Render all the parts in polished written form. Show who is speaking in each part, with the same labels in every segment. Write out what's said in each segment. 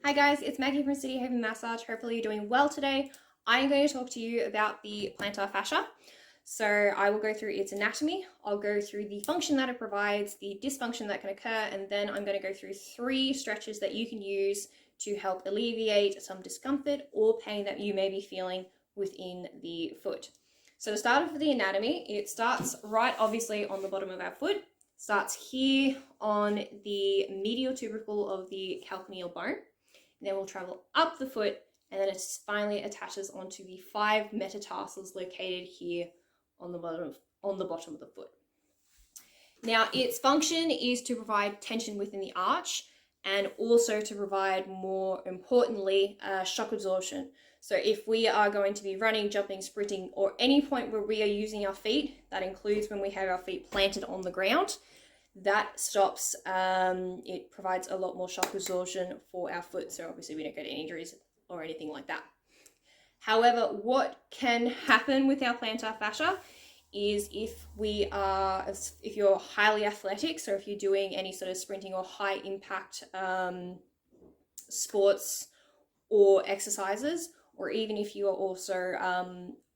Speaker 1: Hi guys, it's Maggie from City Haven Massage. Hopefully you're doing well today. I'm going to talk to you about the plantar fascia. So I will go through its anatomy, I'll go through the function that it provides, the dysfunction that can occur, and then I'm going to go through 3 stretches that you can use to help alleviate some discomfort or pain that you may be feeling within the foot. So to start off with the anatomy, it starts right obviously on the bottom of our foot, starts here on the medial tubercle of the calcaneal bone. Then we'll travel up the foot, and then it finally attaches onto the 5 metatarsals located here on the bottom of the foot. Now, its function is to provide tension within the arch and also to provide, more importantly, shock absorption. So if we are going to be running, jumping, sprinting, or any point where we are using our feet, that includes when we have our feet planted on the ground, that stops, it provides a lot more shock absorption for our foot, so obviously we don't get any injuries or anything like that. However, what can happen with our plantar fascia is if you're highly athletic, so if you're doing any sort of sprinting or high impact sports or exercises, or even if you are also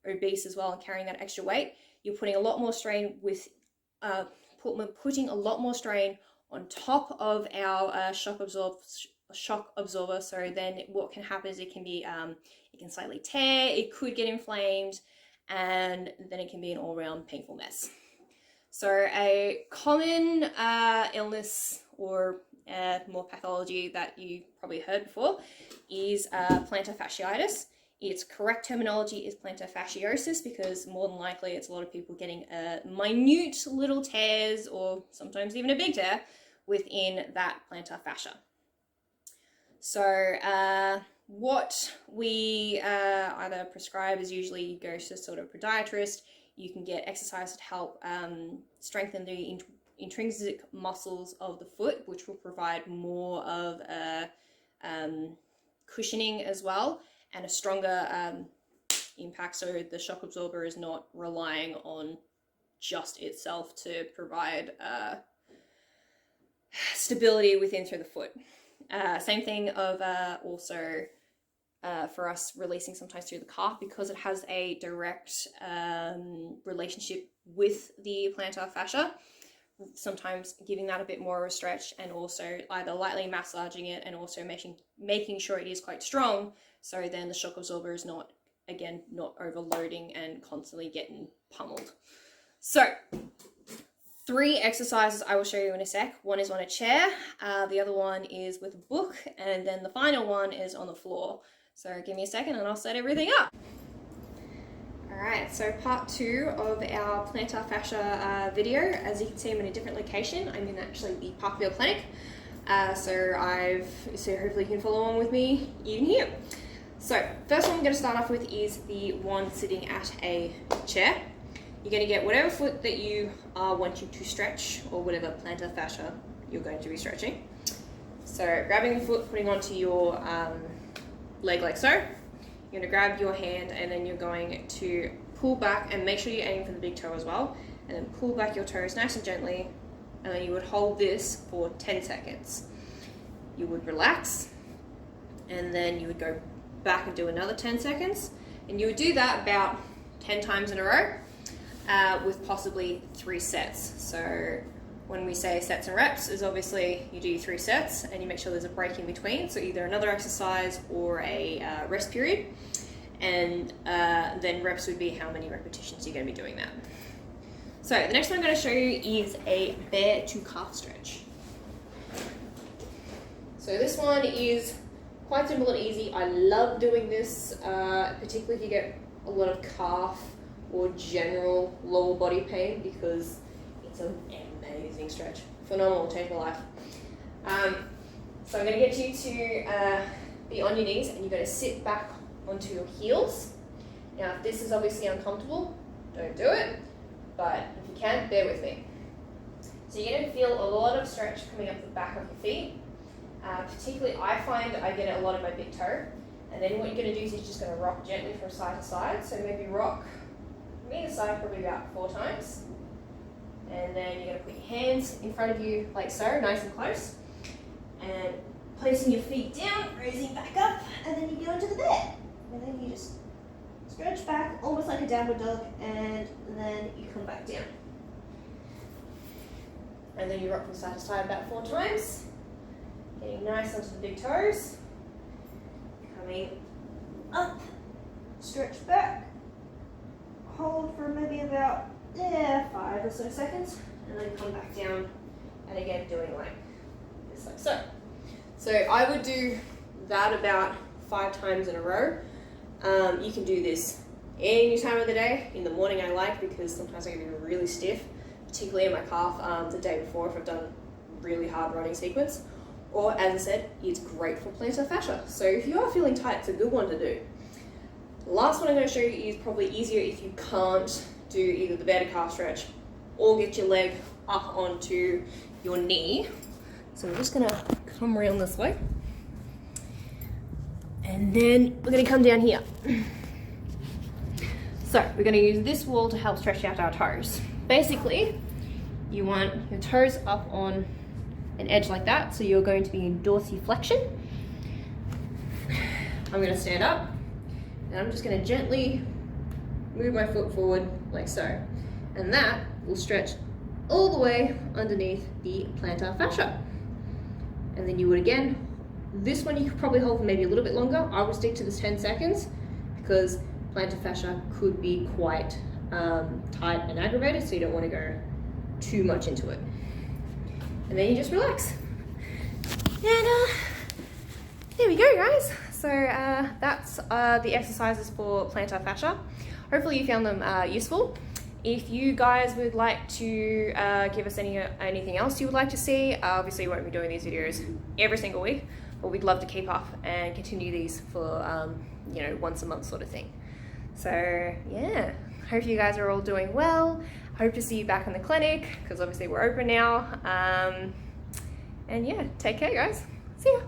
Speaker 1: obese as well and carrying that extra weight, you're putting a lot more strain with putting a lot more strain on top of our shock absorber. So then what can happen is it can slightly tear, it could get inflamed, and then it can be an all-round painful mess. So a common illness or more pathology that you probably heard before is plantar fasciitis. Its correct terminology is plantar fasciosis, because more than likely it's a lot of people getting minute little tears or sometimes even a big tear within that plantar fascia. So what we either prescribe is usually you go to sort of podiatrist, you can get exercise to help strengthen the intrinsic muscles of the foot, which will provide more of a cushioning as well, and a stronger impact, so the shock absorber is not relying on just itself to provide stability through the foot. Same thing of also for us releasing sometimes through the calf, because it has a direct relationship with the plantar fascia. Sometimes giving that a bit more of a stretch, and also either lightly massaging it and also making sure it is quite strong, so then the shock absorber is not overloading and constantly getting pummeled. So 3 exercises I will show you in a sec. One is on a chair, the other one is with a book, and then the final one is on the floor. So give me a second and I'll set everything up. Alright, so part 2 of our plantar fascia video. As you can see, I'm in a different location. I'm in actually the Parkville Clinic. So hopefully you can follow on with me even here. So first one I'm going to start off with is the one sitting at a chair. You're going to get whatever foot that you are wanting to stretch, or whatever plantar fascia you're going to be stretching. So grabbing the foot, putting onto your leg like so. You're going to grab your hand, and then you're going to pull back, and make sure you aim for the big toe as well, and then pull back your toes nice and gently, and then you would hold this for 10 seconds. You would relax, and then you would go back and do another 10 seconds, and you would do that about 10 times in a row with possibly 3 sets. So when we say sets and reps, is obviously you do 3 sets and you make sure there's a break in between, so either another exercise or a rest period, and then reps would be how many repetitions you're going to be doing that. So the next one I'm going to show you is a bear to calf stretch. So this one is quite simple and easy. I love doing this, particularly if you get a lot of calf or general lower body pain, because it's an amazing stretch. Phenomenal, changed my life. So I'm going to get you to be on your knees, and you're going to sit back onto your heels. Now, if this is obviously uncomfortable, don't do it, but if you can, bear with me. So you're going to feel a lot of stretch coming up the back of your feet. Particularly, I find I get it a lot in my big toe. And then what you're going to do is you're just going to rock gently from side to side. So maybe rock from either side probably about 4 times. And then you're going to put your hands in front of you like so, nice and close. And placing your feet down, raising back up, and then you go into the bed. And then you just stretch back, almost like a downward dog, and then you come back down. And then you rock from side to side about 4 times. Getting nice onto the big toes. Coming up, stretch back, hold for maybe about 5 or so seconds, and then come back down, and again doing like this, like so. So I would do that about 5 times in a row. You can do this any time of the day. In the morning I like, because sometimes I get really stiff, particularly in my calf the day before if I've done a really hard running sequence. Or, as I said, it's great for plantar fascia. So if you are feeling tight, it's a good one to do. The last one I'm going to show you is probably easier if you can't do either the better calf stretch or get your leg up onto your knee. So we're just going to come around this way. And then we're going to come down here. So we're going to use this wall to help stretch out our toes. Basically, you want your toes up on an edge like that, so you're going to be in dorsiflexion. I'm going to stand up, and I'm just going to gently move my foot forward like so, and that will stretch all the way underneath the plantar fascia. And then you would again, this one you could probably hold for maybe a little bit longer. I would stick to this 10 seconds because plantar fascia could be quite tight and aggravated, so you don't want to go too much into it. And then you just relax. And there we go, guys. So that's the exercises for plantar fascia. Hopefully you found them useful. If you guys would like to give us anything else you would like to see, obviously we won't be doing these videos every single week, but we'd love to keep up and continue these for you know, once a month sort of thing. So yeah, hope you guys are all doing well. Hope to see you back in the clinic, because obviously we're open now. And yeah, take care, guys. See ya.